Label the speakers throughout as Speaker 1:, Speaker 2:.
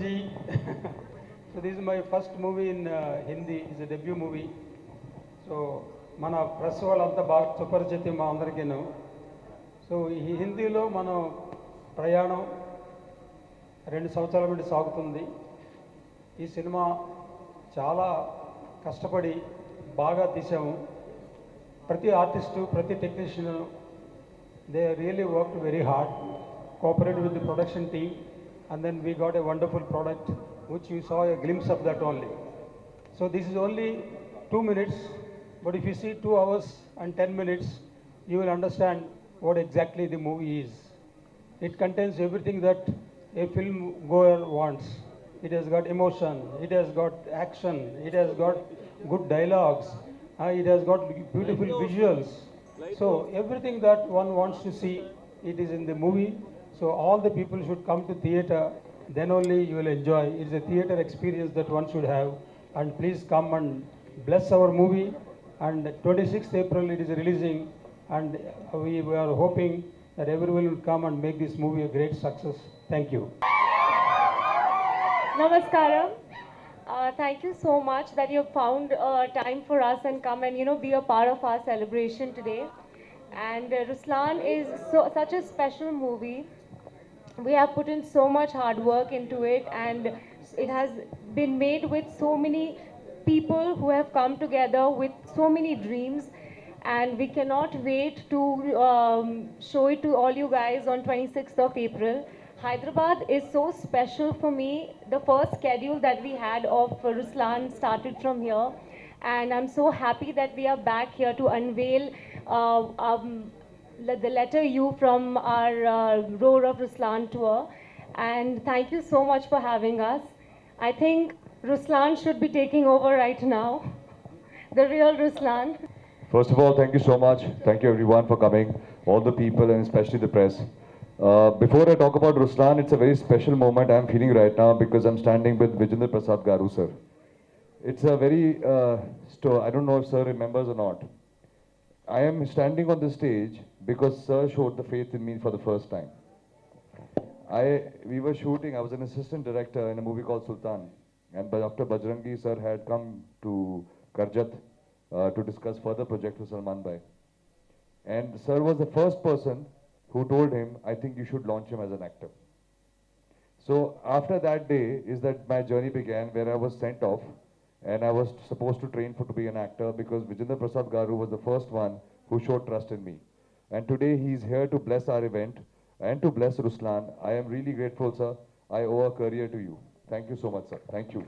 Speaker 1: Ji. So this is my first movie in Hindi. It's a debut movie. So మన press వాళ్ళంతా బాగా సుపరిచితం మా అందరికీను. So ఈ హిందీలో మనం ప్రయాణం 2 సంవత్సరాల నుండి సాగుతుంది. ఈ సినిమా చాలా కష్టపడి బాగా తీసాము. ప్రతి ఆర్టిస్టు, ప్రతి technician they really worked very hard, cooperated with the production team, and then we got a wonderful product which you saw a glimpse of that only. So this is only 2 minutes, but if you see 2 hours and 10 minutes, you will understand what exactly the movie is. It contains everything that a film goer wants. It has got emotion, it has got action, it has got good dialogues, it has got beautiful visuals. So everything that one wants to see, it is in the movie. So all the people should come to theatre, then only you will enjoy. It's a theatre experience that one should have. And please come and bless our movie. And 26th April it is releasing, and we are hoping that everyone will come and make this movie a great success. Thank you.
Speaker 2: Namaskaram. Thank you so much that you have found time for us and come and be a part of our celebration today. And Ruslan is such a special movie. We have put in so much hard work into it, and it has been made with so many people who have come together with so many dreams, and we cannot wait to show it to all you guys on 26th of April. Hyderabad is so special for me. The first schedule that we had of Ruslan started from here, and I'm so happy that we are back here to unveil the letter U from our Roar of Ruslan tour. And thank you so much for having us. I think Ruslan should be taking over right now. The real Ruslan.
Speaker 3: First of all, thank you so much. Thank you everyone for coming, all the people and especially the press. Before I talk about Ruslan, it's a very special moment I'm feeling right now because I'm standing with Vijender Prasad Garu, sir. It's a very, I don't know if sir remembers or not. I am standing on the stage because sir showed the faith in me for the first time. We were shooting, I was an assistant director in a movie called Sultan. And Dr. Bajrangi sir had come to Karjat to discuss further projects with Salman Bhai. And sir was the first person who told him, I think you should launch him as an actor. So after that day is that my journey began, where I was sent off and I was supposed to train to be an actor because Vijender Prasad Garu was the first one who showed trust in me. And today he is here to bless our event and to bless Ruslan. I am really grateful, sir. I owe a career to you. Thank you so much, sir. Thank you.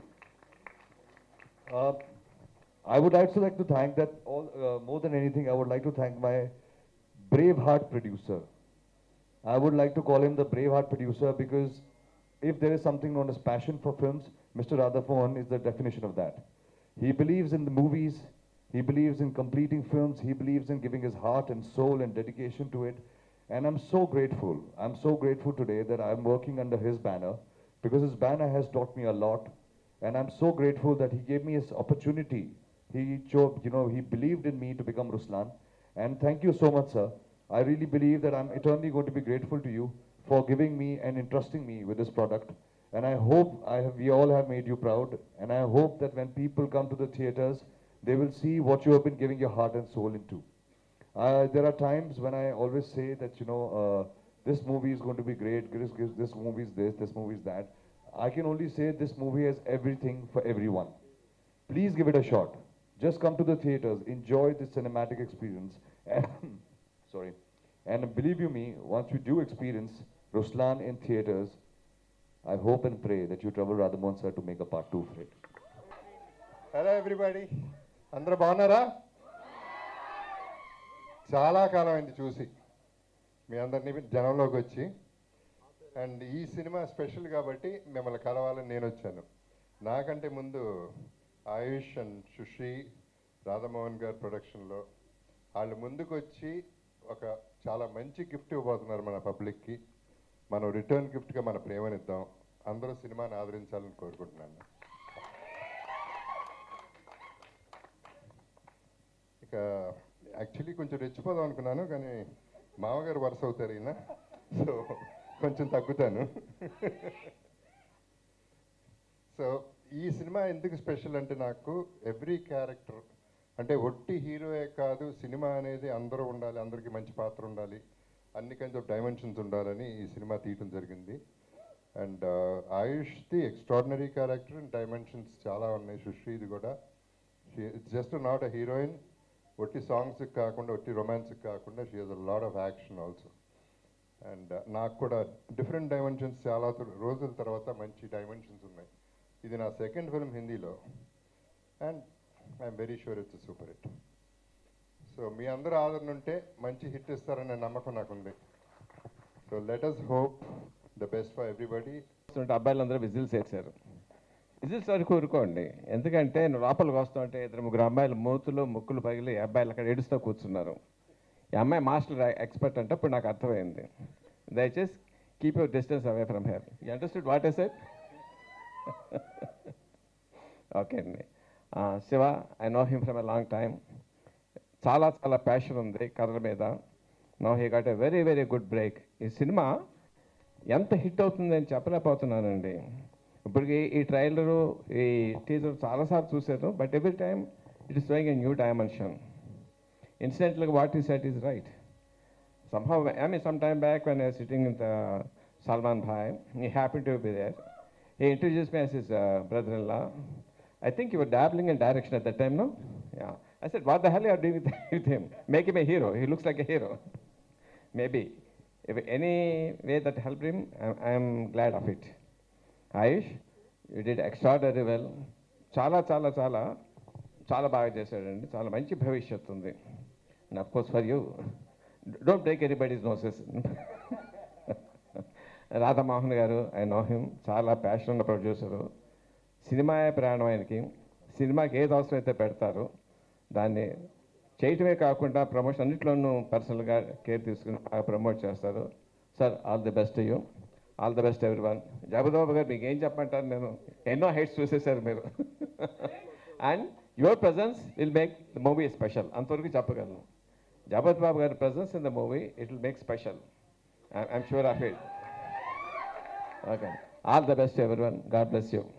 Speaker 3: I would also like to thank that more than anything, I would like to thank my brave heart producer. I would like to call him the brave heart producer because if there is something known as passion for films, Mr. Radhamohan is the definition of that. He believes in the movies, he believes in completing films, he believes in giving his heart and soul and dedication to it. And I'm so grateful. I'm so grateful today that I'm working under his banner because his banner has taught me a lot. And I'm so grateful that he gave me this opportunity. He believed in me to become Ruslan. And thank you so much, sir. I really believe that I'm eternally going to be grateful to you for giving me and entrusting me with this product. And I hope we all have made you proud. And I hope that when people come to the theaters, they will see what you have been giving your heart and soul into. There are times when I always say that, this movie is going to be great, this movie is this movie is that. I can only say this movie has everything for everyone. Please give it a shot. Just come to the theaters, enjoy this cinematic experience. Sorry. And believe you me, once you do experience Ruslan in theaters, I hope and pray that you trouble Radhamohan sir to make a part 2 for it.
Speaker 4: Hello everybody. అందరూ బాగున్నారా? చాలా కాలం అయింది చూసి మీ అందరినీ జనంలోకి వచ్చి. And ఈ cinema special కాబట్టి మిమ్మల్ని కలవాలని నేను వచ్చాను. నాకంటే ముందు ఆయుష్ అండ్ సుశ్రీ రాధామోహన్ గారి ప్రొడక్షన్లో వాళ్ళు ముందుకు వచ్చి ఒక చాలా మంచి గిఫ్ట్ ఇవ్వబోతున్నారు మన పబ్లిక్కి. మనం రిటర్న్ గిఫ్ట్గా మన ప్రేమనిద్దాం. అందరూ సినిమాని ఆదరించాలని కోరుకుంటున్నాను. ఇక యాక్చువల్లీ కొంచెం రెచ్చిపోదాం అనుకున్నాను, కానీ మామగారు వరుస అవుతారు ఈయన, సో కొంచెం తగ్గుతాను. సో ఈ సినిమా ఎందుకు స్పెషల్ అంటే నాకు ఎవ్రీ క్యారెక్టర్ అంటే ఒట్టి హీరోయే కాదు, సినిమా అనేది అందరూ ఉండాలి, అందరికీ మంచి పాత్ర ఉండాలి, అన్ని కైండ్స్ ఆఫ్ డైమెన్షన్స్ ఉండాలని ఈ సినిమా తీయటం జరిగింది. అండ్ ఆయుష్ది ఎక్స్ట్రాడినరీ క్యారెక్టర్ అండ్ డైమెన్షన్స్ చాలా ఉన్నాయి. సుశ్రీది కూడా it's just not a heroine, ఒట్టి సాంగ్స్కి కాకుండా ఒట్టి రొమాన్స్కి కాకుండా she has a lot of action also. And నాకు కూడా డిఫరెంట్ డైమెన్షన్స్ చాలా రోజుల తర్వాత మంచి డైమెన్షన్స్ ఉన్నాయి. ఇది నా సెకండ్ ఫిల్మ్ హిందీలో and I'm very sure it's super hit. So మీ అందరూ ఆదరణ ఉంటే మంచి హిట్ ఇస్తారనే నమ్మకం నాకుంది. So let us hope the best for everybody.
Speaker 5: అబ్బాయిలందరూ విజిల్స్ వేసారు. విజిల్స్ వరకు ఊరుకోండి, ఎందుకంటే నువ్వు లోపలికి వస్తుంటే 2-3 అమ్మాయిలు మూతులు ముక్కులు పగిలి అబ్బాయిలు అక్కడ ఏడుస్తూ కూర్చున్నారు. ఈ అమ్మాయి మాస్టర్ ఎక్స్పర్ట్ అంటే ఇప్పుడు నాకు అర్థమైంది. దయచేసి keep your distance away from here. You understood what I said? Okay అండి. Shiva, I know him from a long time. చాలా చాలా ప్యాషన్ ఉంది కథల మీద. No he got a very very good break. ఈ సినిమా ఎంత హిట్ అవుతుందని చెప్పలేకపోతున్నానండి. ఇప్పటికి ఈ ట్రైలరు ఈ టీజర్ చాలాసార్లు చూశాను, but every time it is showing a new dimension. Incidentally, what he said is right. Somehow, I mean, some time back when I was sitting in the Salman Bhai, he happened to be there. He introduced me as his brother-in-law. I think you were dabbling in direction at that time, no? Yeah. I said, what the hell are you doing with him? Make him a hero. He looks like a hero. Maybe. If any way that helped him, I'm glad of it. Ayush, you did extraordinarily well. చాలా చాలా చాలా చాలా బాగా చేశాడండి. చాలా మంచి భవిష్యత్తు ఉంది. And of course for you, don't break anybody's noses. Radha Mohan గారు, ఐ నో హిమ్, చాలా ప్యాషన్ ఉన్న ప్రొడ్యూసరు. సినిమాయే ప్రాణం ఆయనకి. సినిమాకి ఏది అవసరమైతే పెడతారు, దాన్ని చేయటమే కాకుండా ప్రమోషన్ అన్నింటిలోనూ పర్సనల్గా కేర్ తీసుకుని ప్రమోట్ చేస్తారు. Sir, all the best you, all the best everyone. Jagapathi Babu గారు మీకు ఏం చెప్పమంటారు, నేను ఎన్నో హైట్స్ చూసేశారు మీరు. And your presence will make the movie special. అంతవరకు చెప్పగలను. జగపతిబాబు గారి presence in the movie it will make special. I'm sure of it. Okay, all the best everyone. God bless you.